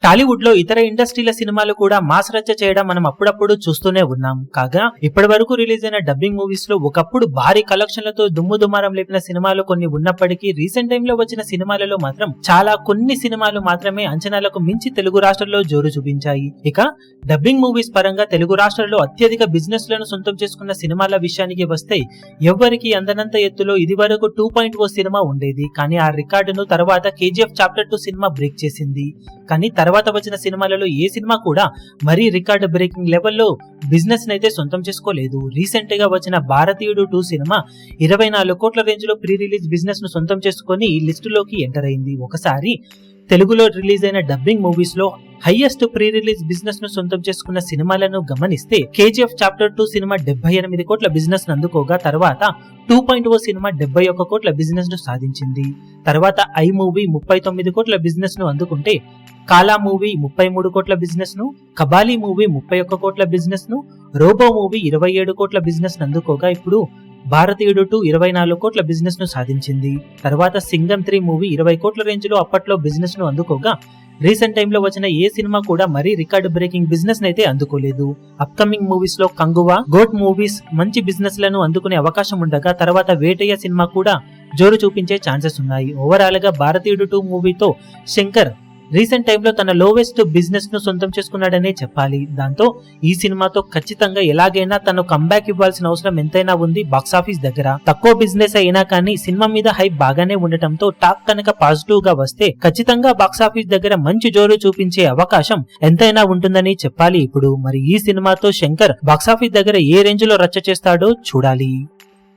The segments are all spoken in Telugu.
టాలీవుడ్ లో ఇతర ఇండస్ట్రీల సినిమాలు కూడా మాస్ రచ్చ చేయడం మనం అప్పుడప్పుడు చూస్తూనే ఉన్నాం. కాగా ఇప్పటి వరకు రిలీజ్ అయిన డబ్బింగ్ మూవీస్ లో ఒకప్పుడు భారీ కలెక్షన్లతో దుమ్ము దుమారం లేపిన సినిమాలు కొన్ని ఉన్నప్పటికీ రీసెంట్ టైమ్ లో వచ్చిన సినిమాలలో మాత్రం చాలా కొన్ని సినిమాలు మాత్రమే అంచనాలకు మించి తెలుగు రాష్ట్రాల్లో జోరు చూపించాయి. ఇక డబ్బింగ్ మూవీస్ పరంగా తెలుగు రాష్ట్రాల్లో అత్యధిక బిజినెస్ లను సొంతం చేసుకున్న సినిమాల విషయానికి వస్తే ఎవ్వరికి అందనంత ఎత్తులో ఇది వరకు 2.0 సినిమా ఉండేది. కానీ ఆ రికార్డును తర్వాత కేజీఎఫ్ చాప్టర్ 2 సినిమా బ్రేక్ చేసింది. కానీ తర్వాత వచ్చిన సినిమాలలో ఏ సినిమా కూడా మరీ రికార్డ్ బ్రేకింగ్ లెవెల్లో బిజినెస్ అయితే సొంతం చేసుకోలేదు. రీసెంట్ గా వచ్చిన భారతీయుడు 2 సినిమా 24 కోట్ల రేంజ్ లో ప్రీ రిలీజ్ బిజినెస్ ను సొంతం చేసుకుని ఈ లిస్టులోకి ఎంటర్ అయింది. ఒకసారి తెలుగులో రిలీజ్ అయిన డబ్బింగ్ మూవీస్ లో హైయెస్ట్ ప్రీ రిలీజ్ బిజినెస్ ను సొంతం చేసుకున్న సినిమాలను గమనిస్తే కేజీఎఫ్ చాప్టర్ 2 సినిమా 78 కోట్ల బిజినెస్ అందుకోగా తర్వాత 2.0 సినిమా 71 కోట్ల బిజినెస్ ను సాధించింది. తర్వాత ఐ మూవీ 39 కోట్ల బిజినెస్ ను అందుకుంటే కాలా మూవీ 33 కోట్ల బిజినెస్ ను, కబాలీ మూవీ 31 కోట్ల బిజినెస్ ను, రోబో మూవీ 27 కోట్ల బిజినెస్ ను అందుకోగా ఇప్పుడు భారతీయుడు 2 24 కోట్ల బిజినెస్ ను సాధించింది. తర్వాత సింగం 3 మూవీ 20 కోట్ల రేంజ్ లో అప్పట్లో బిజినెస్ ను అందుకోగా రీసెంట్ టైమ్ లో వచ్చిన ఏ సినిమా కూడా మరీ రికార్డ్ బ్రేకింగ్ బిజినెస్ అయితే అందుకోలేదు. అప్కమింగ్ మూవీస్ లో కంగువా, గోట్ మూవీస్ మంచి బిజినెస్ లను అందుకునే అవకాశం ఉండగా తర్వాత వేటయ్య సినిమా కూడా జోరు చూపించే ఛాన్సెస్ ఉన్నాయి. ఓవరాల్ గా భారతీయుడు 2 మూవీతో శంకర్ రీసెంట్ టైమ్ లో తన లోవెస్ట్ బిజినెస్ ను సొంతం చేసుకున్నాడనే చెప్పాలి. దాంతో ఈ సినిమాతో ఖచ్చితంగా ఎలాగైనా తను కంబ్యాక్ ఇవ్వాల్సిన అవసరం ఎంతైనా ఉంది బాక్సాఫీస్ దగ్గర. తక్కువ బిజినెస్ అయినా కానీ సినిమా మీద హైప్ బాగానే ఉండటంతో టాక్ కనుక పాజిటివ్ గా వస్తే ఖచ్చితంగా బాక్సాఫీస్ దగ్గర మంచి జోరు చూపించే అవకాశం ఎంతైనా ఉంటుందని చెప్పాలి. ఇప్పుడు మరి ఈ సినిమాతో శంకర్ బాక్సాఫీస్ దగ్గర ఏ రేంజ్ లో రచ్చ చేస్తాడో చూడాలి.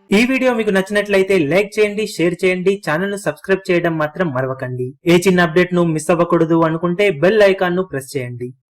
ఈ వీడియో మీకు నచ్చినట్లయితే లైక్ చేయండి, షేర్ చేయండి, ఛానల్ ను సబ్స్క్రైబ్ చేయడం మాత్రం మరవకండి. ఏ చిన్న అప్డేట్ ను మిస్ అవ్వకూడదు అనుకుంటే బెల్ ఐకాన్ ను ప్రెస్ చేయండి.